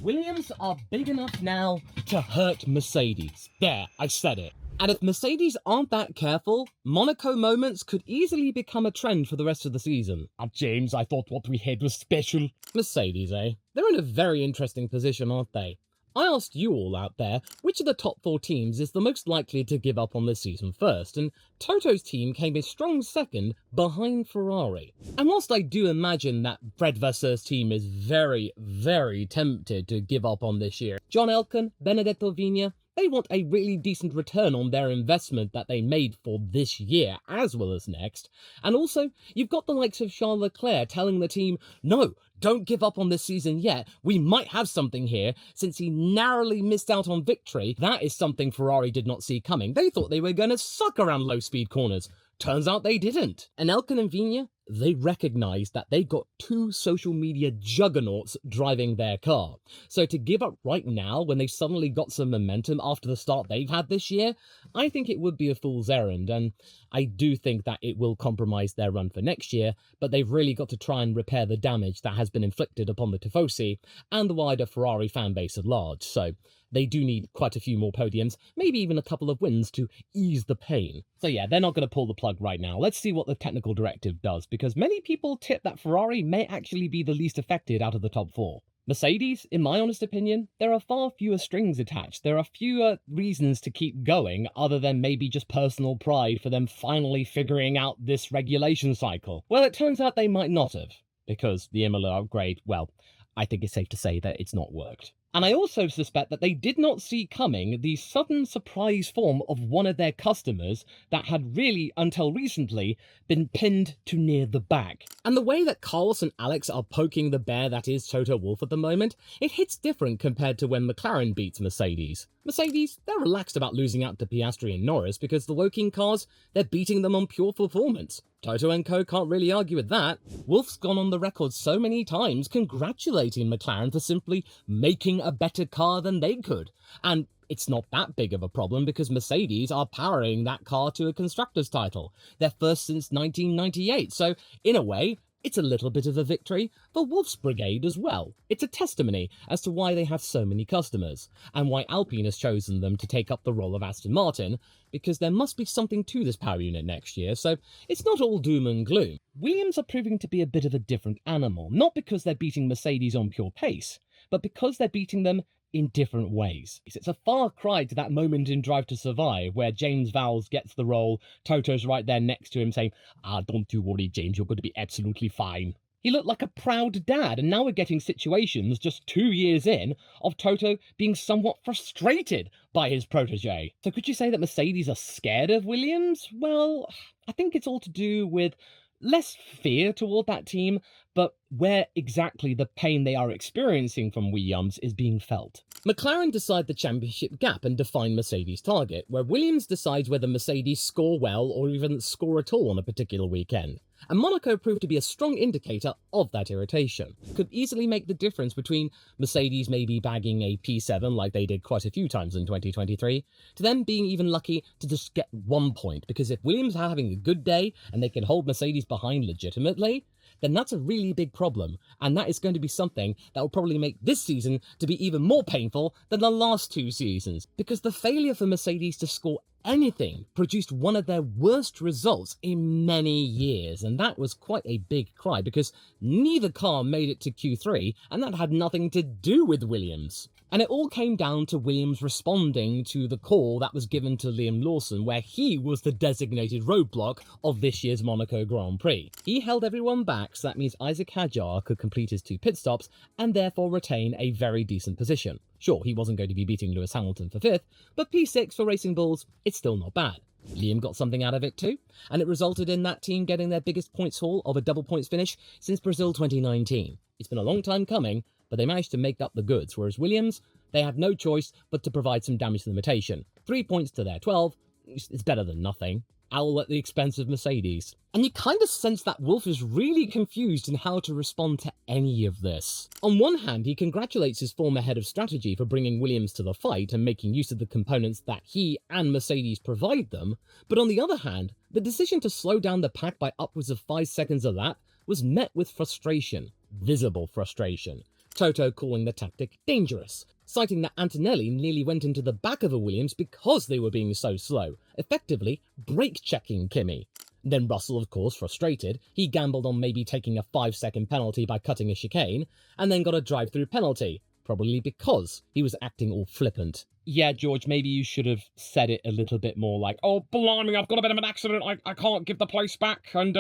Williams are big enough now to hurt Mercedes. There, I said it. And if Mercedes aren't that careful, Monaco moments could easily become a trend for the rest of the season. James, I thought what we had was special. Mercedes, eh? They're in a very interesting position, aren't they? I asked you all out there, which of the top 4 teams is the most likely to give up on this season first, and Toto's team came a strong second behind Ferrari. And whilst I do imagine that Fred Vasseur's team is very, very tempted to give up on this year, John Elkann, Benedetto Vigna, they want a really decent return on their investment that they made for this year as well as next. And also, you've got the likes of Charles Leclerc telling the team, no, don't give up on this season yet. We might have something here. Since he narrowly missed out on victory, that is something Ferrari did not see coming. They thought they were going to suck around low-speed corners. Turns out they didn't. And Elkann and Vigna, they recognised that they got 2 social media juggernauts driving their car. So to give up right now, when they suddenly got some momentum after the start they've had this year, I think it would be a fool's errand, and I do think that it will compromise their run for next year, but they've really got to try and repair the damage that has been inflicted upon the Tifosi and the wider Ferrari fan base at large, so they do need quite a few more podiums, maybe even a couple of wins to ease the pain. So yeah, they're not going to pull the plug right now. Let's see what the technical directive does, because many people tip that Ferrari may actually be the least affected out of the top 4. Mercedes, in my honest opinion, there are far fewer strings attached. There are fewer reasons to keep going other than maybe just personal pride for them finally figuring out this regulation cycle. Well, it turns out they might not have, because the Imola upgrade, well, I think it's safe to say that it's not worked. And I also suspect that they did not see coming the sudden surprise form of one of their customers that had really, until recently, been pinned to near the back. And the way that Carlos and Alex are poking the bear that is Toto Wolff at the moment, it hits different compared to when McLaren beats Mercedes. Mercedes, they're relaxed about losing out to Piastri and Norris because the Woking cars, they're beating them on pure performance. Toto and co can't really argue with that. Wolff's gone on the record so many times congratulating McLaren for simply making a better car than they could. And it's not that big of a problem because Mercedes are powering that car to a constructors title, their first since 1998, so in a way, it's a little bit of a victory for Wolff's brigade as well. It's a testimony as to why they have so many customers, and why Alpine has chosen them to take up the role of Aston Martin, because there must be something to this power unit next year, so it's not all doom and gloom. Williams are proving to be a bit of a different animal, not because they're beating Mercedes on pure pace, but because they're beating them in different ways. It's a far cry to that moment in Drive to Survive where James Vowles gets the role, Toto's right there next to him saying, don't you worry James, you're going to be absolutely fine. He looked like a proud dad, and now we're getting situations just 2 years in of Toto being somewhat frustrated by his protege. So could you say that Mercedes are scared of Williams? Well, I think it's all to do with less fear toward that team, but where exactly the pain they are experiencing from Williams is being felt. McLaren decide the championship gap and define Mercedes' target, where Williams decides whether Mercedes score well or even score at all on a particular weekend. And Monaco proved to be a strong indicator of that irritation. Could easily make the difference between Mercedes maybe bagging a P7 like they did quite a few times in 2023, to them being even lucky to just get 1 point, because if Williams are having a good day and they can hold Mercedes behind legitimately, then that's a really big problem, and that is going to be something that will probably make this season to be even more painful than the last 2 seasons, because the failure for Mercedes to score anything produced one of their worst results in many years, and that was quite a big cry because neither car made it to Q3, and that had nothing to do with Williams. And it all came down to Williams responding to the call that was given to Liam Lawson, where he was the designated roadblock of this year's Monaco Grand Prix. He held everyone back, so that means Isaac Hadjar could complete his 2 pit stops and therefore retain a very decent position. Sure, he wasn't going to be beating Lewis Hamilton for 5th, but P6 for Racing Bulls, it's still not bad. Liam got something out of it too, and it resulted in that team getting their biggest points haul of a double points finish since Brazil 2019. It's been a long time coming, but they managed to make up the goods, whereas Williams, they had no choice but to provide some damage to the limitation. 3 points to their 12, it's better than nothing. All at the expense of Mercedes. And you kind of sense that Wolff is really confused in how to respond to any of this. On one hand, he congratulates his former head of strategy for bringing Williams to the fight and making use of the components that he and Mercedes provide them, but on the other hand, the decision to slow down the pack by upwards of 5 seconds a lap was met with frustration, visible frustration. Toto calling the tactic dangerous, citing that Antonelli nearly went into the back of a Williams because they were being so slow, effectively brake-checking Kimi. Then Russell, of course, frustrated, he gambled on maybe taking a 5-second penalty by cutting a chicane, and then got a drive-through penalty, probably because he was acting all flippant. Yeah, George, maybe you should have said it a little bit more like, oh, blimey, I've got a bit of an accident, I can't give the place back, and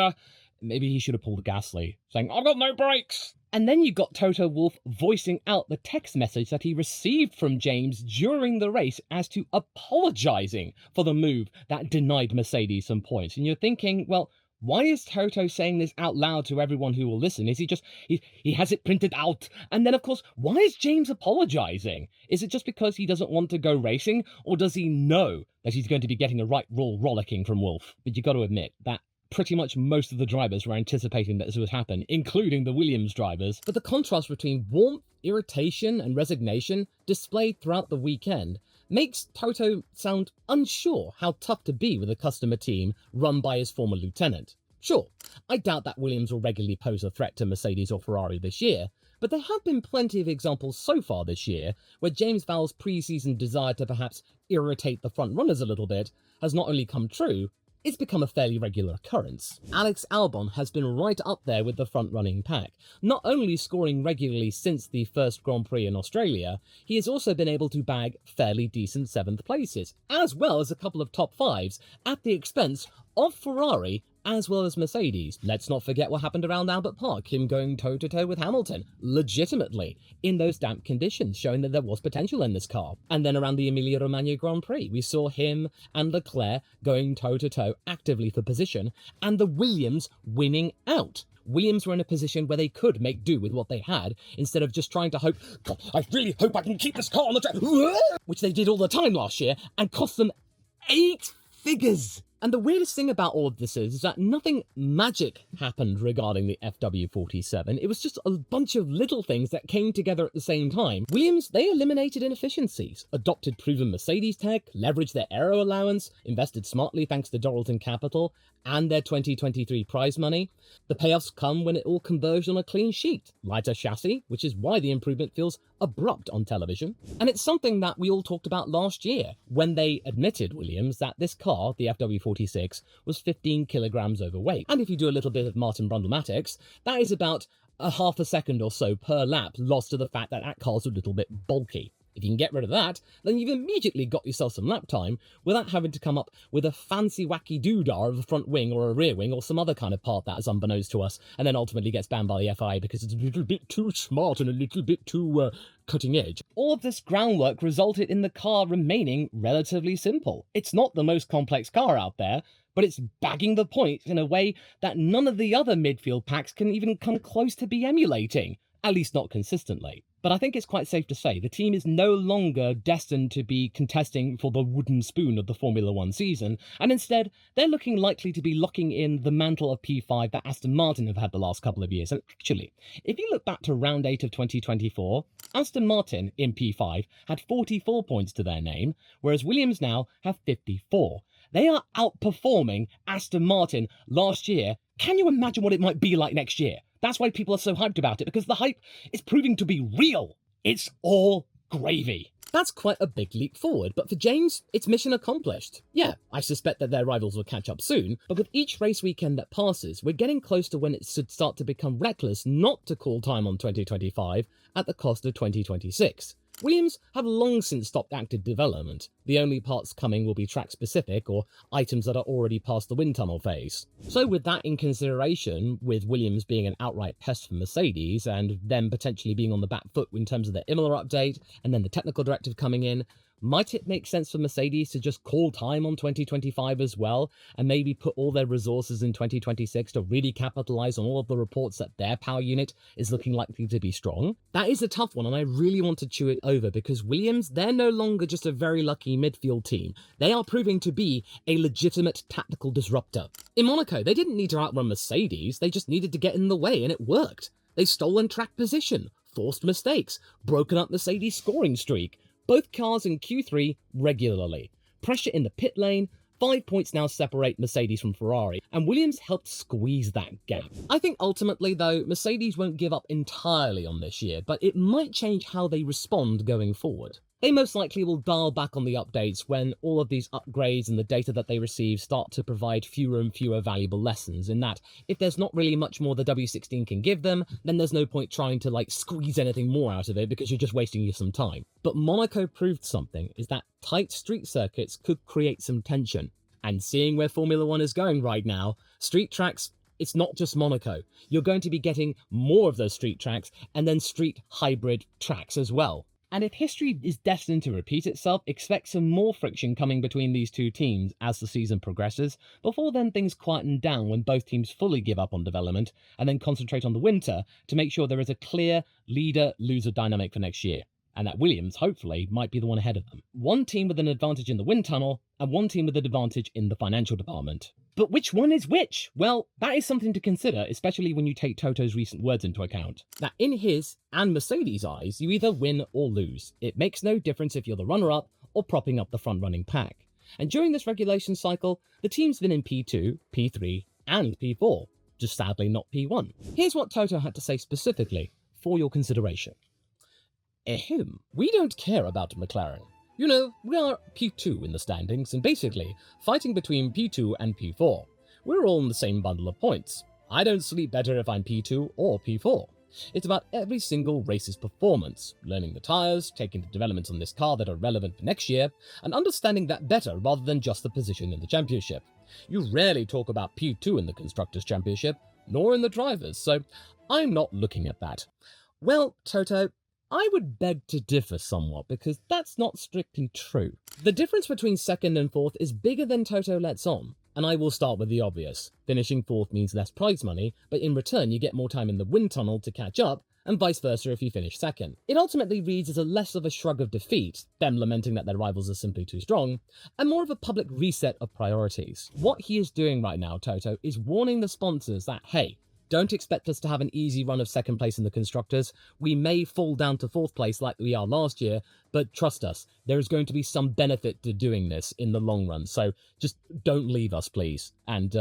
maybe he should have pulled Gasly, saying, I've got no brakes. And then you got Toto Wolff voicing out the text message that he received from James during the race as to apologising for the move that denied Mercedes some points. And you're thinking, well, why is Toto saying this out loud to everyone who will listen? Is he just, he has it printed out? And then, of course, why is James apologising? Is it just because he doesn't want to go racing? Or does he know that he's going to be getting a right roll rollicking from Wolff? But you got to admit that pretty much most of the drivers were anticipating that this would happen, including the Williams drivers. But the contrast between warmth, irritation, and resignation displayed throughout the weekend makes Toto sound unsure how tough to be with a customer team run by his former lieutenant. Sure, I doubt that Williams will regularly pose a threat to Mercedes or Ferrari this year, but there have been plenty of examples so far this year where James Vowles' pre-season desire to perhaps irritate the front runners a little bit has not only come true, it's become a fairly regular occurrence. Alex Albon has been right up there with the front-running pack, not only scoring regularly since the first Grand Prix in Australia, he has also been able to bag fairly decent 7th places, as well as a couple of top 5s, at the expense of Ferrari as well as Mercedes. Let's not forget what happened around Albert Park, him going toe-to-toe with Hamilton, legitimately, in those damp conditions, showing that there was potential in this car. And then around the Emilia-Romagna Grand Prix, we saw him and Leclerc going toe-to-toe actively for position, and the Williams winning out. Williams were in a position where they could make do with what they had, instead of just trying to hope, God, I really hope I can keep this car on the track, which they did all the time last year, and cost them 8 figures. And the weirdest thing about all of this is that nothing magic happened regarding the FW47. It was just a bunch of little things that came together at the same time. Williams, they eliminated inefficiencies, adopted proven Mercedes tech, leveraged their aero allowance, invested smartly thanks to Doralton Capital, and their 2023 prize money. The payoffs come when it all converged on a clean sheet. Lighter chassis, which is why the improvement feels abrupt on television. And it's something that we all talked about last year, when they admitted, Williams, that this car, the FW46, was 15 kilograms overweight. And if you do a little bit of Martin Brundlematics, that is about a half a second or so per lap lost to the fact that that car's a little bit bulky. If you can get rid of that, then you've immediately got yourself some lap time without having to come up with a fancy wacky doodah of a front wing or a rear wing or some other kind of part that is unbeknownst to us and then ultimately gets banned by the FIA because it's a little bit too smart and a little bit too cutting edge. All of this groundwork resulted in the car remaining relatively simple. It's not the most complex car out there, but it's bagging the points in a way that none of the other midfield packs can even come close to be emulating, at least not consistently. But I think it's quite safe to say the team is no longer destined to be contesting for the wooden spoon of the Formula One season, and instead, they're looking likely to be locking in the mantle of P5 that Aston Martin have had the last couple of years. And actually, if you look back to round 8 of 2024, Aston Martin in P5 had 44 points to their name, whereas Williams now have 54. They are outperforming Aston Martin last year. Can you imagine what it might be like next year? That's why people are so hyped about it, because the hype is proving to be real. It's all gravy. That's quite a big leap forward, but for James, it's mission accomplished. Yeah, I suspect that their rivals will catch up soon, but with each race weekend that passes, we're getting close to when it should start to become reckless not to call time on 2025 at the cost of 2026. Williams have long since stopped active development. The only parts coming will be track-specific or items that are already past the wind tunnel phase. So with that in consideration, with Williams being an outright pest for Mercedes and them potentially being on the back foot in terms of the Imola update and then the technical directive coming in, might it make sense for Mercedes to just call time on 2025 as well and maybe put all their resources in 2026 to really capitalize on all of the reports that their power unit is looking likely to be strong? That is a tough one, and I really want to chew it over because Williams, they're no longer just a very lucky midfield team. They are proving to be a legitimate tactical disruptor. In Monaco, they didn't need to outrun Mercedes, they just needed to get in the way, and it worked. They've stolen track position, forced mistakes, broken up Mercedes' scoring streak. Both cars in Q3 regularly. Pressure in the pit lane, 5 points now separate Mercedes from Ferrari, and Williams helped squeeze that gap. I think ultimately, though, Mercedes won't give up entirely on this year, but it might change how they respond going forward. They most likely will dial back on the updates when all of these upgrades and the data that they receive start to provide fewer and fewer valuable lessons, in that if there's not really much more the W16 can give them, then there's no point trying to squeeze anything more out of it because you're just wasting you some time. But Monaco proved something, is that tight street circuits could create some tension. And seeing where Formula One is going right now, street tracks, it's not just Monaco. You're going to be getting more of those street tracks and then street hybrid tracks as well. And if history is destined to repeat itself, expect some more friction coming between these two teams as the season progresses, before then things quieten down when both teams fully give up on development and then concentrate on the winter to make sure there is a clear leader-loser dynamic for next year. And that Williams, hopefully, might be the one ahead of them. One team with an advantage in the wind tunnel, and one team with an advantage in the financial department. But which one is which? Well, that is something to consider, especially when you take Toto's recent words into account. That in his and Mercedes' eyes, you either win or lose. It makes no difference if you're the runner-up or propping up the front-running pack. And during this regulation cycle, the team's been in P2, P3, and P4, just sadly not P1. Here's what Toto had to say specifically for your consideration. Ahem. We don't care about McLaren. You know, we are P2 in the standings, and basically, fighting between P2 and P4. We're all in the same bundle of points. I don't sleep better if I'm P2 or P4. It's about every single race's performance, learning the tyres, taking the developments on this car that are relevant for next year, and understanding that better rather than just the position in the championship. You rarely talk about P2 in the Constructors' Championship, nor in the Drivers', so I'm not looking at that. Well, Toto, I would beg to differ somewhat, because that's not strictly true. The difference between second and fourth is bigger than Toto lets on, and I will start with the obvious. Finishing fourth means less prize money, but in return you get more time in the wind tunnel to catch up, and vice versa if you finish second. It ultimately reads as a less of a shrug of defeat, them lamenting that their rivals are simply too strong, and more of a public reset of priorities. What he is doing right now, Toto, is warning the sponsors that, hey, don't expect us to have an easy run of second place in the Constructors. We may fall down to fourth place like we are last year, but trust us, there is going to be some benefit to doing this in the long run. So just don't leave us, please. And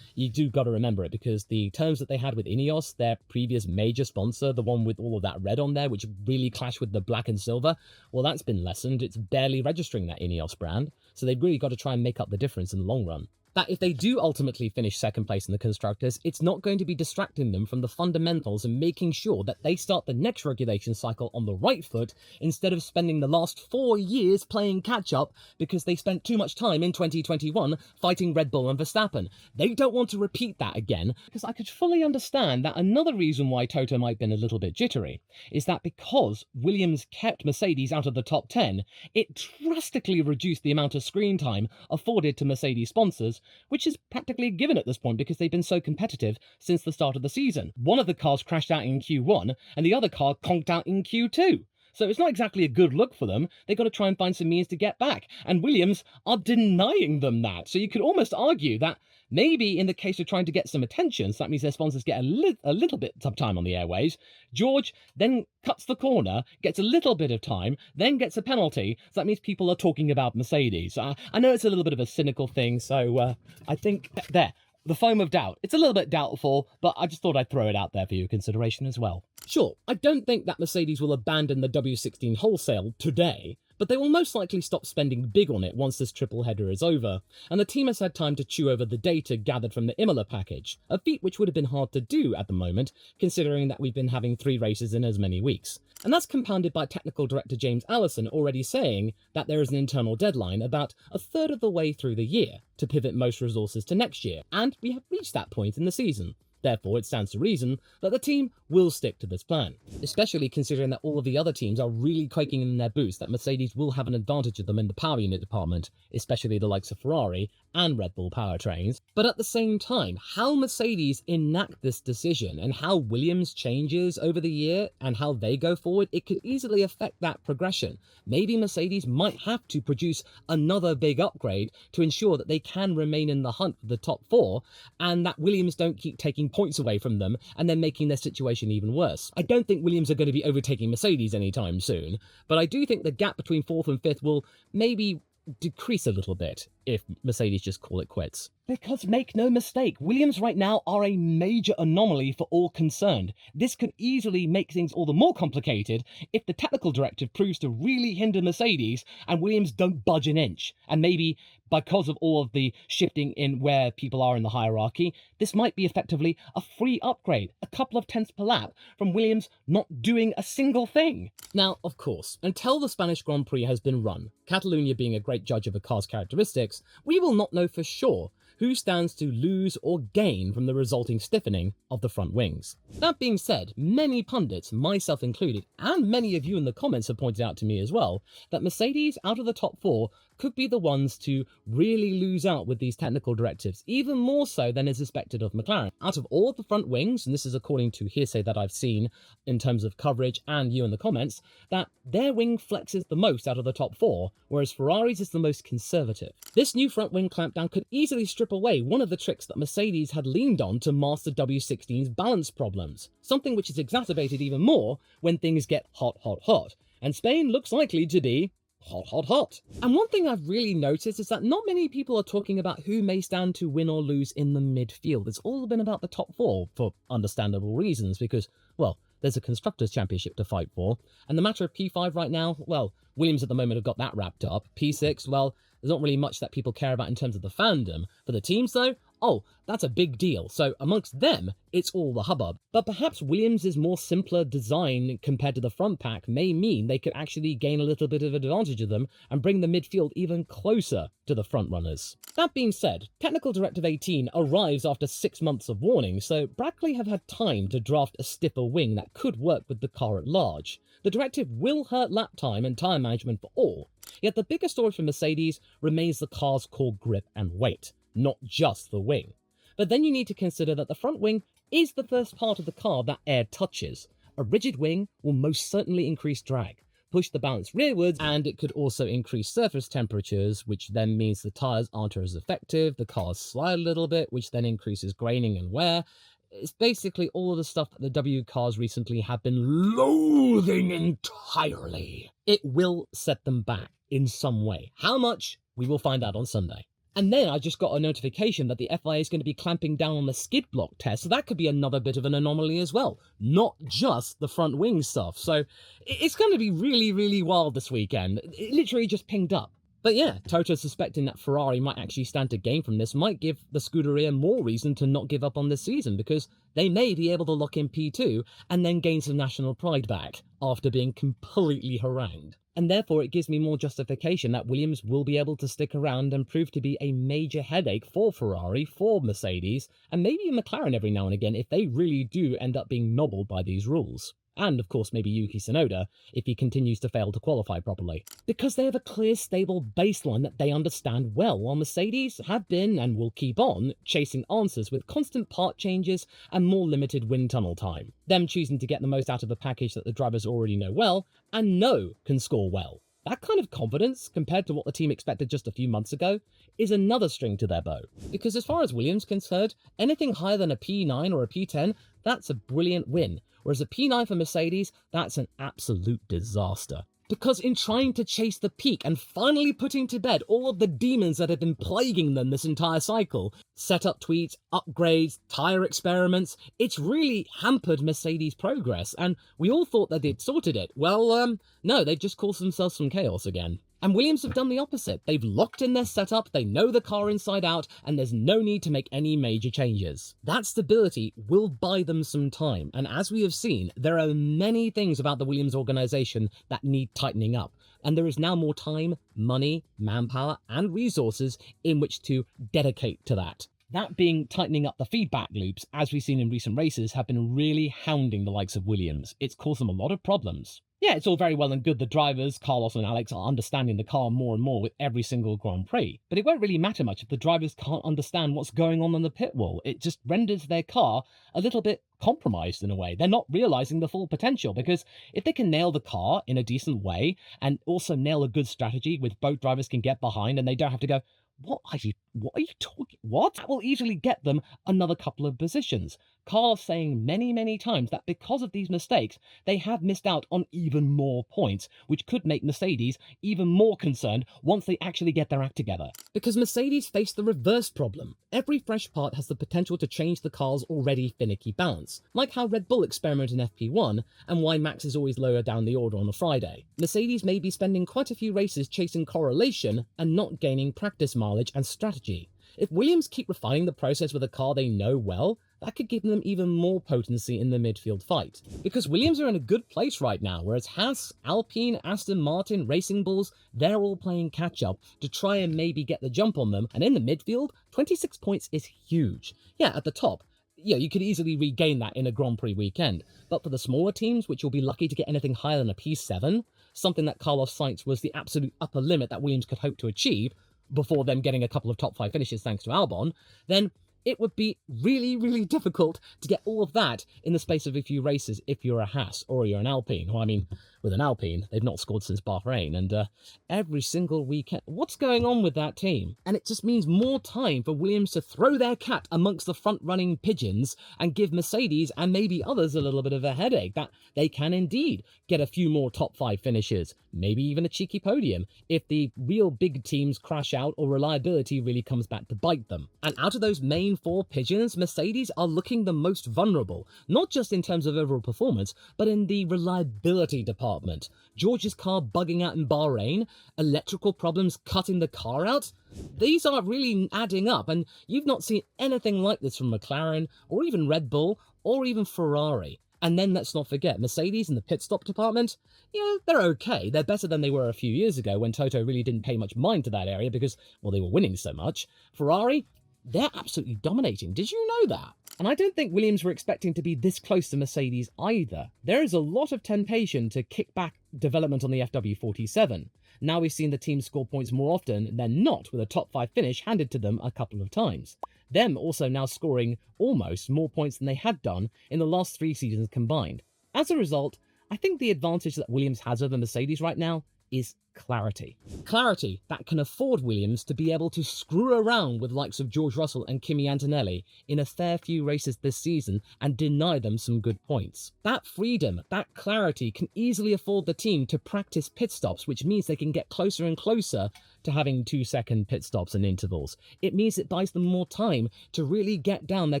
you do got to remember it, because the terms that they had with Ineos, their previous major sponsor, the one with all of that red on there, which really clashed with the black and silver, well, that's been lessened. It's barely registering that Ineos brand. So they've really got to try and make up the difference in the long run. That if they do ultimately finish second place in the Constructors, it's not going to be distracting them from the fundamentals and making sure that they start the next regulation cycle on the right foot, instead of spending the last 4 years playing catch-up because they spent too much time in 2021 fighting Red Bull and Verstappen. They don't want to repeat that again, because I could fully understand that another reason why Toto might have been a little bit jittery is that because Williams kept Mercedes out of the top 10, it drastically reduced the amount of screen time afforded to Mercedes sponsors, which is practically a given at this point because they've been so competitive since the start of the season. One of the cars crashed out in Q1 and the other car conked out in Q2. So it's not exactly a good look for them. They've got to try and find some means to get back. And Williams are denying them that. So you could almost argue that maybe in the case of trying to get some attention, so that means their sponsors get a little bit of time on the airways, George then cuts the corner, gets a little bit of time, then gets a penalty. So that means people are talking about Mercedes. I know it's a little bit of a cynical thing, so I think there. The foam of doubt. It's a little bit doubtful, but I just thought I'd throw it out there for your consideration as well. Sure, I don't think that Mercedes will abandon the W16 wholesale today, but they will most likely stop spending big on it once this triple header is over, and the team has had time to chew over the data gathered from the Imola package, a feat which would have been hard to do at the moment, considering that we've been having 3 races in as many weeks. And that's compounded by technical director James Allison already saying that there is an internal deadline about a third of the way through the year to pivot most resources to next year, and we have reached that point in the season. Therefore, it stands to reason that the team will stick to this plan, especially considering that all of the other teams are really quaking in their boots that Mercedes will have an advantage of them in the power unit department, especially the likes of Ferrari and Red Bull powertrains. But at the same time, how Mercedes enact this decision and how Williams changes over the year and how they go forward, it could easily affect that progression. Maybe Mercedes might have to produce another big upgrade to ensure that they can remain in the hunt for the top 4, and that Williams don't keep taking points away from them and then making their situation even worse. I don't think Williams are going to be overtaking Mercedes anytime soon, but I do think the gap between 4th and 5th will maybe decrease a little bit. if Mercedes just call it quits. Because make no mistake, Williams right now are a major anomaly for all concerned. This could easily make things all the more complicated if the technical directive proves to really hinder Mercedes and Williams don't budge an inch. And maybe because of all of the shifting in where people are in the hierarchy, this might be effectively a free upgrade, a couple of tenths per lap from Williams not doing a single thing. Now, of course, until the Spanish Grand Prix has been run, Catalonia being a great judge of a car's characteristics, we will not know for sure who stands to lose or gain from the resulting stiffening of the front wings. That being said, many pundits, myself included, and many of you in the comments have pointed out to me as well, that Mercedes out of the top 4 could be the ones to really lose out with these technical directives, even more so than is expected of McLaren. Out of all of the front wings, and this is according to hearsay that I've seen in terms of coverage and you in the comments, that their wing flexes the most out of the top 4, whereas Ferrari's is the most conservative. This new front wing clampdown could easily strip away one of the tricks that Mercedes had leaned on to master W16's balance problems, something which is exacerbated even more when things get hot, hot, hot. And Spain looks likely to be hot, hot, hot. And one thing I've really noticed is that not many people are talking about who may stand to win or lose in the midfield. It's all been about the top 4 for understandable reasons because, well, there's a Constructors' Championship to fight for. And the matter of P5 right now, well, Williams at the moment have got that wrapped up. P6, well, there's not really much that people care about in terms of the fandom. For the teams, though, oh, that's a big deal. So amongst them, it's all the hubbub. But perhaps Williams' more simpler design compared to the front pack may mean they could actually gain a little bit of advantage of them and bring the midfield even closer to the front runners. That being said, Technical Directive 18 arrives after 6 months of warning, so Brackley have had time to draft a stiffer wing that could work with the car at large. The directive will hurt lap time and tyre management for all, yet the bigger story for Mercedes remains the car's core grip and weight, not just the wing. But then you need to consider that the front wing is the first part of the car that air touches. A rigid wing will most certainly increase drag, push the balance rearwards, and it could also increase surface temperatures, which then means the tyres aren't as effective, the cars slide a little bit, which then increases graining and wear. It's basically all of the stuff that the W cars recently have been loathing entirely. It will set them back in some way. How much? We will find out on Sunday. And then I just got a notification that the FIA is going to be clamping down on the skid block test, so that could be another bit of an anomaly as well. Not just the front wing stuff. So it's going to be really, really wild this weekend. It literally just pinged up. But yeah, Toto suspecting that Ferrari might actually stand to gain from this might give the Scuderia more reason to not give up on this season, because they may be able to lock in P2 and then gain some national pride back after being completely harangued. And therefore it gives me more justification that Williams will be able to stick around and prove to be a major headache for Ferrari, for Mercedes, and maybe McLaren every now and again if they really do end up being nobbled by these rules. And, of course, maybe Yuki Tsunoda, if he continues to fail to qualify properly. Because they have a clear, stable baseline that they understand well, while Mercedes have been, and will keep on, chasing answers with constant part changes and more limited wind tunnel time. Them choosing to get the most out of a package that the drivers already know well, and know can score well. That kind of confidence, compared to what the team expected just a few months ago, is another string to their bow. Because as far as Williams is concerned, anything higher than a P9 or a P10, that's a brilliant win. Whereas a P9 for Mercedes, that's an absolute disaster. Because in trying to chase the peak and finally putting to bed all of the demons that have been plaguing them this entire cycle, setup tweaks, upgrades, tyre experiments, it's really hampered Mercedes' progress, and we all thought that they'd sorted it. Well, no, they've just caused themselves some chaos again. And Williams have done the opposite. They've locked in their setup, they know the car inside out, and there's no need to make any major changes. That stability will buy them some time, and as we have seen, there are many things about the Williams organisation that need tightening up, and there is now more time, money, manpower, and resources in which to dedicate to that. That being tightening up the feedback loops, as we've seen in recent races, have been really hounding the likes of Williams. It's caused them a lot of problems. Yeah, it's all very well and good the drivers, Carlos and Alex, are understanding the car more and more with every single Grand Prix, but it won't really matter much if the drivers can't understand what's going on the pit wall. It just renders their car a little bit compromised in a way. They're not realising the full potential, because if they can nail the car in a decent way and also nail a good strategy which both drivers can get behind and they don't have to go, what are you talking? What? That will easily get them another couple of positions. Carlos saying many times that because of these mistakes, they have missed out on even more points, which could make Mercedes even more concerned once they actually get their act together. Because Mercedes face the reverse problem. Every fresh part has the potential to change the car's already finicky balance, like how Red Bull experimented in FP1 and why Max is always lower down the order on a Friday. Mercedes may be spending quite a few races chasing correlation and not gaining practice mileage and strategy. If Williams keep refining the process with a car they know well, that could give them even more potency in the midfield fight. Because Williams are in a good place right now, whereas Haas, Alpine, Aston Martin, Racing Bulls, they're all playing catch-up to try and maybe get the jump on them, and in the midfield, 26 points is huge. Yeah, at the top, yeah, you could easily regain that in a Grand Prix weekend, but for the smaller teams, which will be lucky to get anything higher than a P7, something that Carlos cites was the absolute upper limit that Williams could hope to achieve, before them getting a couple of top 5 finishes thanks to Albon, then it would be really difficult to get all of that in the space of a few races if you're a Haas or you're an Alpine. Well, I mean, with an Alpine, they've not scored since Bahrain, and every single weekend, what's going on with that team? And it just means more time for Williams to throw their cat amongst the front-running pigeons and give Mercedes and maybe others a little bit of a headache that they can indeed get a few more top 5 finishes, maybe even a cheeky podium, if the real big teams crash out or reliability really comes back to bite them. And out of those main 4 pigeons, Mercedes are looking the most vulnerable, not just in terms of overall performance, but in the reliability department. George's car bugging out in Bahrain, electrical problems cutting the car out. These are really adding up, and you've not seen anything like this from McLaren, or even Red Bull, or even Ferrari. And then let's not forget, Mercedes in the pit stop department, yeah, they're okay. They're better than they were a few years ago when Toto really didn't pay much mind to that area because, well, they were winning so much. Ferrari, they're absolutely dominating. Did you know that? And I don't think Williams were expecting to be this close to Mercedes either. There is a lot of temptation to kick back development on the FW47. Now we've seen the team score points more often than not, with a top 5 finish handed to them a couple of times. Them also now scoring almost more points than they had done in the last 3 seasons combined. As a result, I think the advantage that Williams has over Mercedes right now is clarity. Clarity that can afford Williams to be able to screw around with likes of George Russell and Kimi Antonelli in a fair few races this season and deny them some good points. That freedom, that clarity can easily afford the team to practice pit stops, which means they can get closer and closer to having 2-second pit stops and intervals. It means it buys them more time to really get down their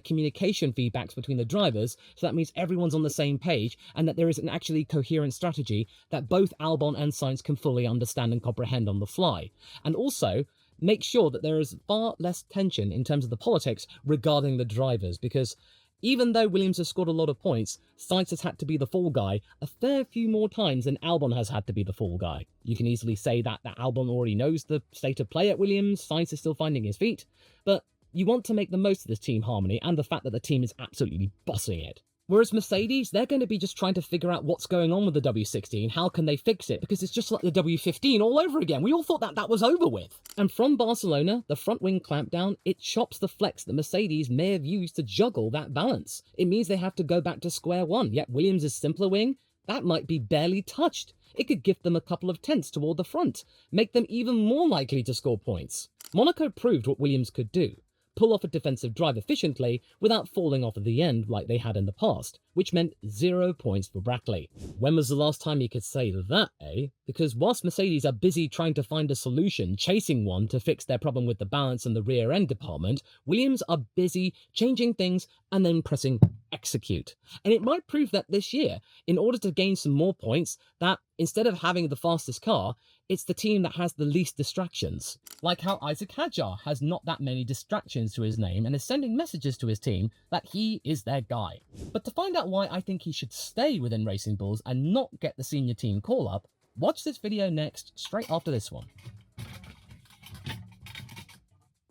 communication feedbacks between the drivers, so that means everyone's on the same page and that there is an actually coherent strategy that both Albon and Sainz can fully understand and comprehend on the fly. And also, make sure that there is far less tension in terms of the politics regarding the drivers, because even though Williams has scored a lot of points, Sainz has had to be the fall guy a fair few more times than Albon has had to be the fall guy. You can easily say that Albon already knows the state of play at Williams, Sainz is still finding his feet, but you want to make the most of this team harmony and the fact that the team is absolutely bossing it. Whereas Mercedes, they're going to be just trying to figure out what's going on with the W16, how can they fix it, because it's just like the W15 all over again. We all thought that was over with. And from Barcelona, the front wing clampdown, it chops the flex that Mercedes may have used to juggle that balance. It means they have to go back to square one, yet Williams' simpler wing, that might be barely touched. It could gift them a couple of tenths toward the front, make them even more likely to score points. Monaco proved what Williams could do. Pull off a defensive drive efficiently without falling off at the end like they had in the past, which meant 0 points for Brackley. When was the last time you could say that, eh? Because whilst Mercedes are busy trying to find a solution, chasing one to fix their problem with the balance and the rear end department, Williams are busy changing things and then pressing execute. And it might prove that this year, in order to gain some more points, that instead of having the fastest car, it's the team that has the least distractions. Like how Isaac Hadjar has not that many distractions to his name and is sending messages to his team that he is their guy. But to find out why I think he should stay within Racing Bulls and not get the senior team call-up, watch this video next, straight after this one.